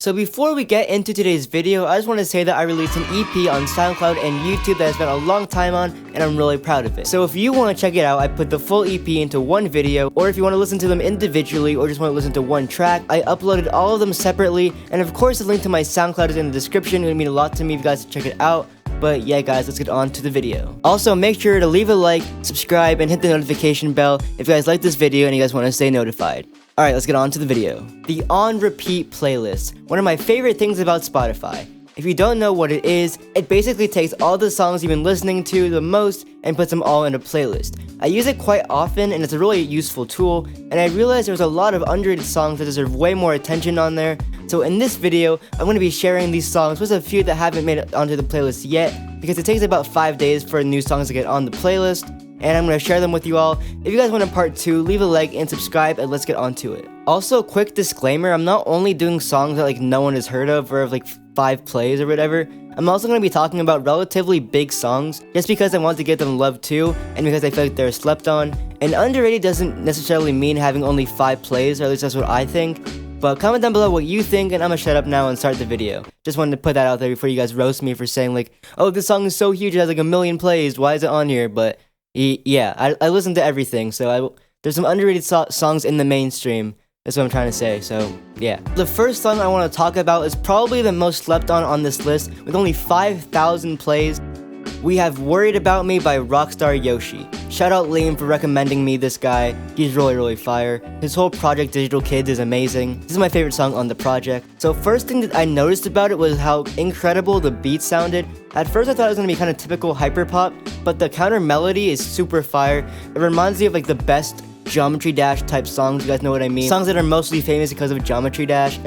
So before we get into today's video, I just want to say that I released an EP on SoundCloud and YouTube that I spent a long time on, and I'm really proud of it. So if you want to check it out, I put the full EP into one video, or if you want to listen to them individually or just want to listen to one track, I uploaded all of them separately, and of course the link to my SoundCloud is in the description. It would mean a lot to me if you guys check it out. But yeah guys, let's get on to the video. Also, make sure to leave a like, subscribe, and hit the notification bell if you guys like this video and you guys want to stay notified. Alright, let's get on to the video. The On Repeat playlist. One of my favorite things about Spotify. If you don't know what it is, it basically takes all the songs you've been listening to the most and puts them all in a playlist. I use it quite often and it's a really useful tool, and I realized there's a lot of underrated songs that deserve way more attention on there. So in this video, I'm going to be sharing these songs with a few that haven't made it onto the playlist yet, because it takes about 5 days for new songs to get on the playlist, and I'm going to share them with you all. If you guys want a part 2, leave a like and subscribe, and let's get on to it. Also, quick disclaimer, I'm not only doing songs that no one has heard of or have 5 plays or whatever. I'm also going to be talking about relatively big songs, just because I want to give them love too, and because I feel like they're slept on. And underrated doesn't necessarily mean having only 5 plays, or at least that's what I think. But comment down below what you think, and I'm gonna shut up now and start the video. Just wanted to put that out there before you guys roast me for saying oh, this song is so huge, it has 1 million plays, why is it on here? But yeah, I listen to everything, so there's some underrated songs in the mainstream. That's what I'm trying to say, so yeah. The first song I want to talk about is probably the most slept on this list, with only 5,000 plays. We have Worried About Me by Rockstar Yoshi. Shout out Liam for recommending me this guy. He's really fire. His whole project Digital Kids is amazing. This is my favorite song on the project. So first thing that I noticed about it was how incredible the beat sounded. At first I thought it was going to be kind of typical hyperpop, but the counter melody is super fire. It reminds me of the best Geometry Dash type songs, you guys know what I mean. Songs that are mostly famous because of Geometry Dash.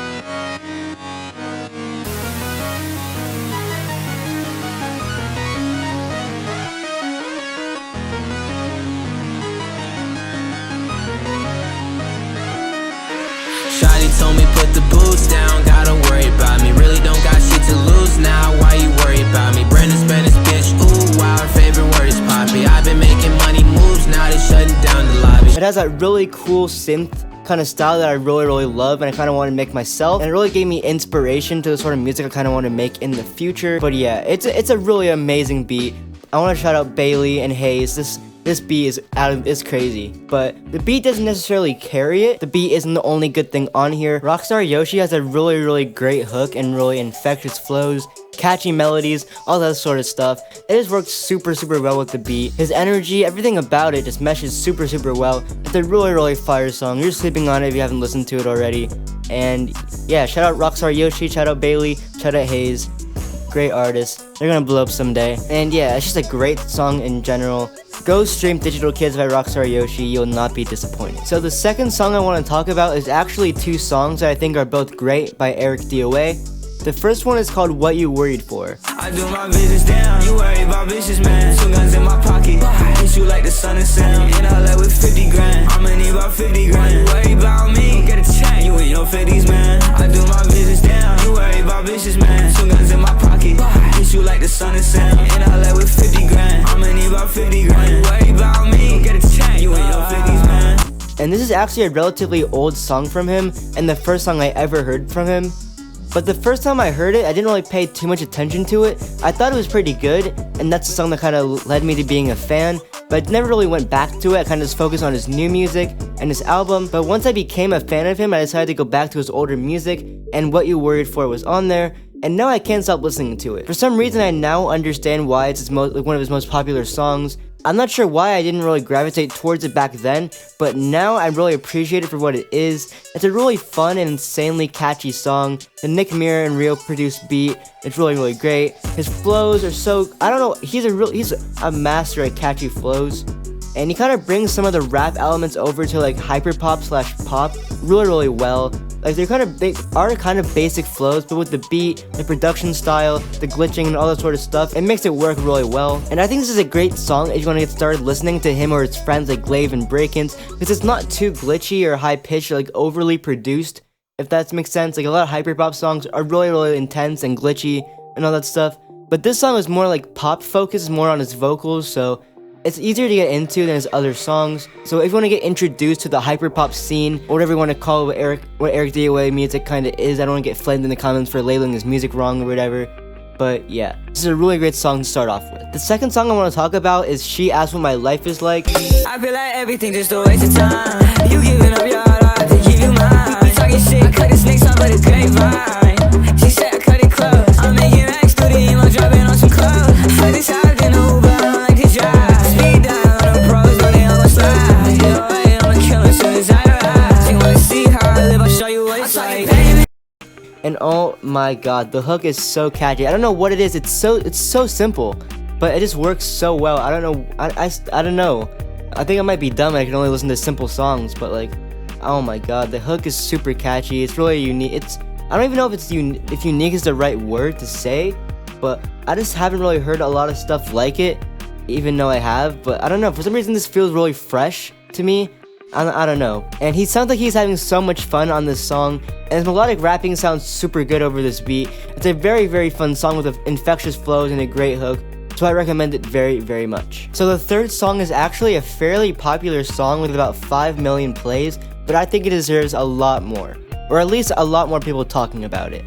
Shawty told me put the boots down, gotta worry about me. Really don't got shit to lose now, why you worry about me? Brandon Spanish bitch, ooh, wow, her favorite word is poppy. I've been making money moves, now they shutting down the lobby. It has that really cool synth kind of style that I really love, and I kind of want to make myself, and it really gave me inspiration to the sort of music I kind of want to make in the future. But yeah, it's a really amazing beat. I want to shout out Bailey and Hayes. This beat is crazy, but the beat doesn't necessarily carry it. The beat isn't the only good thing on here. Rockstar Yoshi has a really great hook and really infectious flows, catchy melodies, all that sort of stuff. It just works super well with the beat. His energy, everything about it just meshes super well. It's a really fire song. You're sleeping on it if you haven't listened to it already. And yeah, shout out Rockstar Yoshi, shout out Bailey, shout out Hayes. Great artists. They're gonna blow up someday. And yeah, it's just a great song in general. Go stream Digital Kids by Rockstar Yoshi, you'll not be disappointed. So the second song I want to talk about is actually 2 songs that I think are both great by Eric DOA. The first one is called What You Worried For. I do my business down, you worry about bitches, man. 2 guns in my pocket, hit you like the sun and sound. In LA with 50 grand, I'ma need about 50 grand. You worry about me, get a check, you ain't no 50s, man. I do my business down, you worry about bitches, man. 2 guns in my pocket, hit you like the sun and sound. In LA with 50 grand, I'ma need about 50 grand. You worry about me, get a check, you ain't no 50s, man. And this is actually a relatively old song from him, and the first song I ever heard from him. But the first time I heard it, I didn't really pay too much attention to it. I thought it was pretty good, and that's the song that kind of led me to being a fan, but I never really went back to it. I kind of just focused on his new music and his album. But once I became a fan of him, I decided to go back to his older music, and What You Worried For was on there, and now I can't stop listening to it. For some reason, I now understand why it's one of his most popular songs. I'm not sure why I didn't really gravitate towards it back then, but now I really appreciate it for what it is. It's a really fun and insanely catchy song. The Nick Mirror and Rio produced beat, it's really great. His flows are so, I don't know, he's a master at catchy flows. And he kind of brings some of the rap elements over to hyperpop/pop really well. They are kind of basic flows, but with the beat, the production style, the glitching, and all that sort of stuff, it makes it work really well. And I think this is a great song if you want to get started listening to him or his friends like Glaive and Breakins, because it's not too glitchy or high-pitched or overly produced, if that makes sense. A lot of hyperpop songs are really intense and glitchy and all that stuff, but this song is more pop focused, more on his vocals, so it's easier to get into than his other songs. So if you want to get introduced to the hyperpop scene, or whatever you want to call it, what Eric DOA music kind of is, I don't want to get flamed in the comments for labeling his music wrong or whatever. But yeah, this is a really great song to start off with. The second song I want to talk about is She Asked What My Life Is Like. I feel like everything just a waste of time. You giving up your heart to give you mine. You talking shit, I cut the snakes off of the grapevine. She said I cut it close. I'm making racks through the emo, dropping on some clothes. I just hopped in the Uber, I don't like to drive. Speed down on the pros, know they almost slide. You know I'ma kill her soon as I arrive. You wanna see how I live, I'll show you what it's like, baby. And oh my god, the hook is so catchy. I don't know what it is. It's so simple, but it just works so well. I don't know. I don't know. I think I might be dumb and I can only listen to simple songs, but like, oh my god, the hook is super catchy. It's really unique. I don't even know if if unique is the right word to say, but I just haven't really heard a lot of stuff like it, even though I have. But I don't know. For some reason, this feels really fresh to me. I don't know. And he sounds like he's having so much fun on this song, and his melodic rapping sounds super good over this beat. It's a very, very fun song with infectious flows and a great hook, so I recommend it very, very much. So the third song is actually a fairly popular song with about 5 million plays, but I think it deserves a lot more, or at least a lot more people talking about it.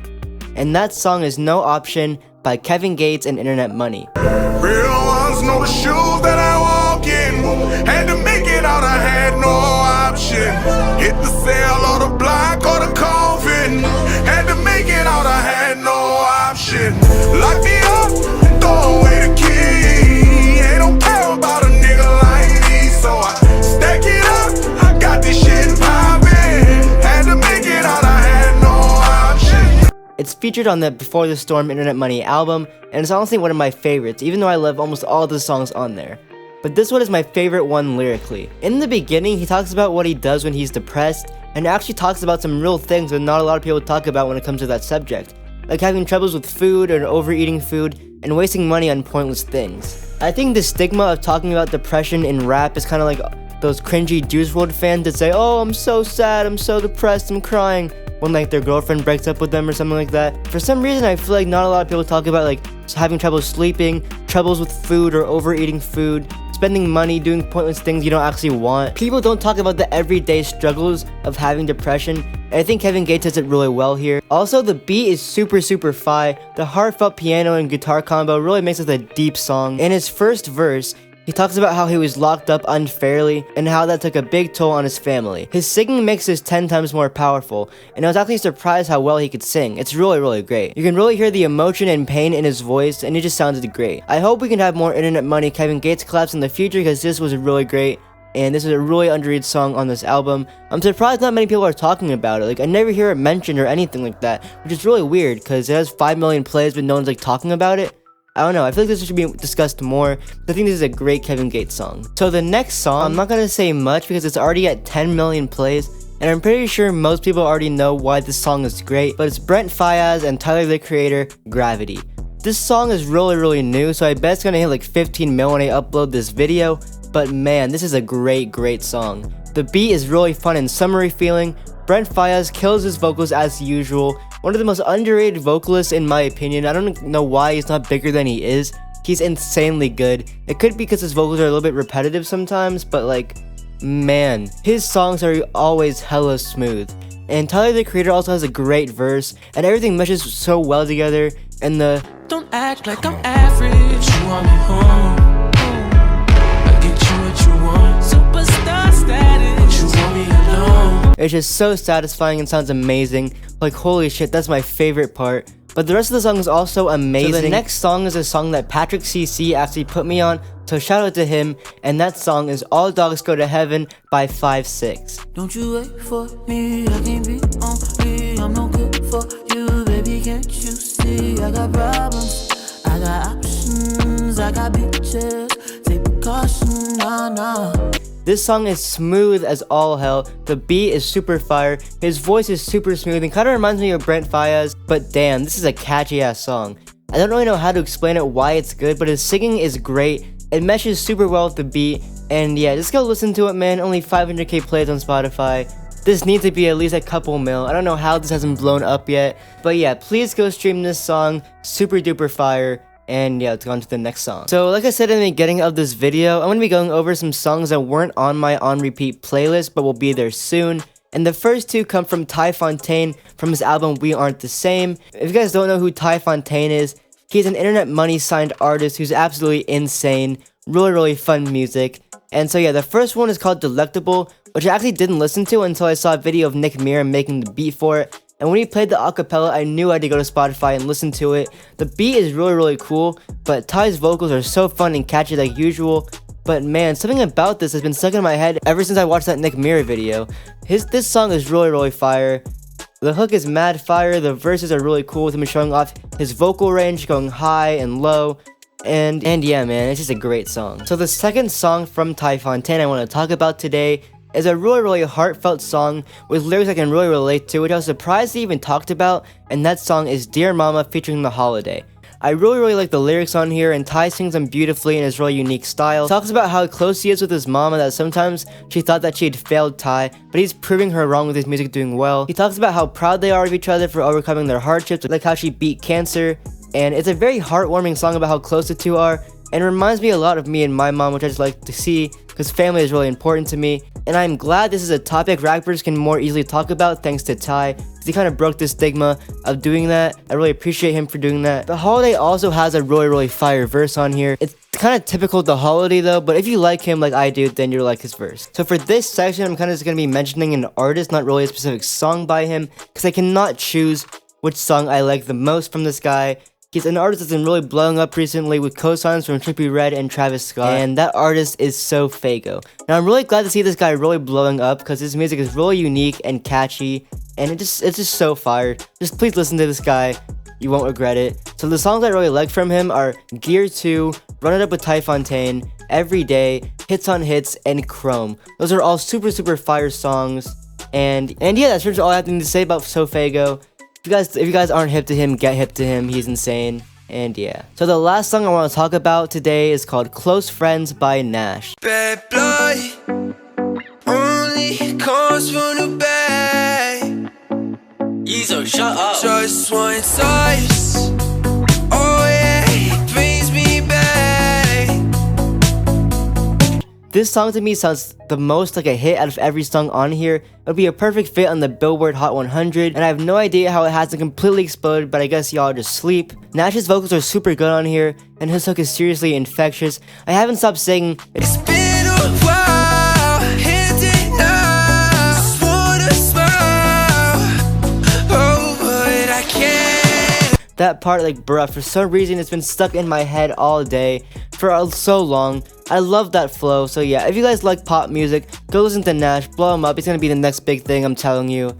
And that song is No Option by Kevin Gates and Internet Money. Real ones know the shoes that I walk in. Had to make it out, I had no option. Hit the cell or the block or the coffin. Had to make it out, I had no option. Lock me up and throw away the key. Ain't don't care about a nigga like me, so I stack it up. I got this shit poppin'. Had to make it out, I had no option. It's featured on the Before the Storm Internet Money album, and it's honestly one of my favorites, even though I love almost all of the songs on there. But this one is my favorite one lyrically. In the beginning, he talks about what he does when he's depressed, and actually talks about some real things that not a lot of people talk about when it comes to that subject, like having troubles with food or overeating food, and wasting money on pointless things. I think the stigma of talking about depression in rap is kind of like those cringy Juice WRLD fans that say, oh, I'm so sad, I'm so depressed, I'm crying, when like their girlfriend breaks up with them or something like that. For some reason, I feel like not a lot of people talk about like having trouble sleeping, troubles with food or overeating food, spending money doing pointless things you don't actually want. People don't talk about the everyday struggles of having depression, and I think Kevin Gates does it really well here. Also, the beat is super fire. The heartfelt piano and guitar combo really makes it a deep song. In his first verse, he talks about how he was locked up unfairly and how that took a big toll on his family. His singing makes this 10 times more powerful, and I was actually surprised how well he could sing. It's really great. You can really hear the emotion and pain in his voice, and it just sounded great. I hope we can have more Internet Money Kevin Gates collabs in the future, because this was really great, and this is a really underrated song on this album. I'm surprised not many people are talking about it. Like, I never hear it mentioned or anything like that, which is really weird, because it has 5 million plays but no one's like talking about it. I don't know, I feel like this should be discussed more. I think this is a great Kevin Gates song. So the next song, I'm not gonna say much because it's already at 10 million plays, and I'm pretty sure most people already know why this song is great, but it's Brent Faiyaz and Tyler the Creator, Gravity. This song is really new, so I bet it's gonna hit like 15 mil when I upload this video, but man, this is a great song. The beat is really fun and summery feeling. Brent Faiyaz kills his vocals as usual. One of the most underrated vocalists in my opinion. I don't know why he's not bigger than he is. He's insanely good. It could be because his vocals are a little bit repetitive sometimes, but like, man, his songs are always hella smooth. And Tyler the Creator also has a great verse, and everything meshes so well together, and the don't act like I'm average. You want me home? I get you what you want. Superstar status. You want me alone? It's just so satisfying and sounds amazing. Like, holy shit, that's my favorite part. But the rest of the song is also amazing. So the next song is a song that Patrick CC actually put me on, so shout out to him. And that song is All Dogs Go to Heaven by 5'6". Don't you wait for me, I can't be on me. I'm no good for you, baby, can't you see? I got problems, I got options, I got bitches. Take precaution, nah. This song is smooth as all hell. The beat is super fire. His voice is super smooth and kind of reminds me of Brent Faiyaz. But damn, this is a catchy ass song. I don't really know how to explain it, why it's good, but his singing is great. It meshes super well with the beat. And yeah, just go listen to it, man. Only 500k plays on Spotify. This needs to be at least a couple mil. I don't know how this hasn't blown up yet. But yeah, please go stream this song. Super duper fire. And yeah, let's go on to the next song. So like I said in the beginning of this video, I'm going to be going over some songs that weren't on my on repeat playlist, but will be there soon. And the first two come from Tyfontaine from his album We Aren't the Same. If you guys don't know who Tyfontaine is, he's an internet money signed artist who's absolutely insane. Really fun music. And so yeah, the first one is called Delectable, which I actually didn't listen to until I saw a video of Nick Mira making the beat for it. And when he played the acapella, I knew I had to go to Spotify and listen to it. The beat is really cool, but Ty's vocals are so fun and catchy like usual. But man, something about this has been stuck in my head ever since I watched that Nick Mira video. This song is really fire. The hook is mad fire, the verses are really cool with him showing off his vocal range, going high and low. And yeah man, it's just a great song. So the second song from Tyfontaine I want to talk about today is a really heartfelt song with lyrics I can really relate to, which I was surprised he even talked about, and that song is Dear Mama featuring The Holiday. I really like the lyrics on here, and Ty sings them beautifully in his really unique style. He talks about how close he is with his mama, that sometimes she thought that she had failed Ty, but he's proving her wrong with his music doing well. He talks about how proud they are of each other for overcoming their hardships, like how she beat cancer, and it's a very heartwarming song about how close the two are, and reminds me a lot of me and my mom, which I just like to see, because family is really important to me. And I'm glad this is a topic rappers can more easily talk about thanks to Ty, because he kind of broke the stigma of doing that. I really appreciate him for doing that. The Holiday also has a really fire verse on here. It's kind of typical of The Holiday though, but if you like him like I do, then you'll like his verse. So for this section, I'm kind of just going to be mentioning an artist, not really a specific song by him, because I cannot choose which song I like the most from this guy. He's an artist that's been really blowing up recently with co-signs from Trippie Redd and Travis Scott, and that artist is Sofaygo. Now I'm really glad to see this guy really blowing up because his music is really unique and catchy, and it's just so fire. Just please listen to this guy, you won't regret it. So the songs I really like from him are Gear 2, Run It Up with Tyfontaine, Every Day, Hits on Hits, and Chrome. Those are all super fire songs, and yeah, that's pretty much all I have to say about Sofaygo. If you guys aren't hip to him, get hip to him. He's insane. And yeah. So the last song I want to talk about today is called Close Friends by Nash. Bad blood only comes from the bad. Yeezo, shut up. Just one touch, oh yeah, it brings me back. This song to me sounds the most like a hit out of every song on here. It would be a perfect fit on the Billboard Hot 100, and I have no idea how it hasn't completely exploded, but I guess y'all just sleep. Nash's vocals are super good on here, and his hook is seriously infectious. I haven't stopped saying It's been a while, and it now, just wanna smile, oh but I can't. that part like bruh, for some reason it's been stuck in my head all day for so long. I love that flow. So yeah, if you guys like pop music, go listen to Nash, blow him up. He's gonna be the next big thing, I'm telling you.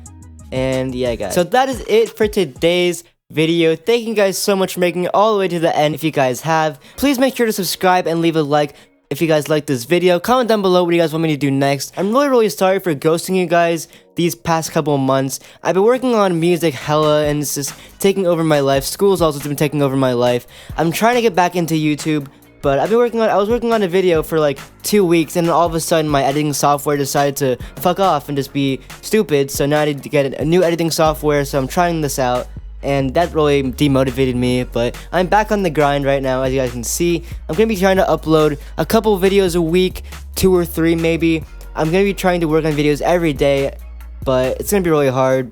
And yeah guys, so that is it for today's video. Thank you guys so much for making it all the way to the end. If you guys have, please make sure to subscribe and leave a like if you guys like this video. Comment down below what you guys want me to do next. I'm really sorry for ghosting you guys these past couple of months. I've been working on music hella, and it's just taking over my life. School's also been taking over my life. I'm trying to get back into YouTube, but I was working on a video for like 2 weeks, and then all of a sudden my editing software decided to fuck off and just be stupid. So now I need to get a new editing software, so I'm trying this out, and that really demotivated me. But I'm back on the grind right now, as you guys can see. I'm gonna be trying to upload a couple videos a week, 2 or 3 maybe. I'm gonna be trying to work on videos every day, but it's gonna be really hard.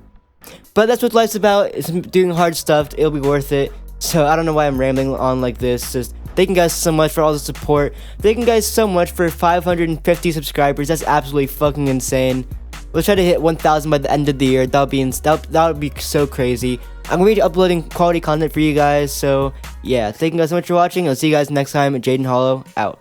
But that's what life's about. It's doing hard stuff. It'll be worth it. So I don't know why I'm rambling on like this. Just thank you guys so much for all the support. Thank you guys so much for 550 subscribers. That's absolutely fucking insane. We'll try to hit 1,000 by the end of the year. That would be so crazy. I'm gonna be uploading quality content for you guys. So yeah, thank you guys so much for watching. I'll see you guys next time. Jaden Hollow out.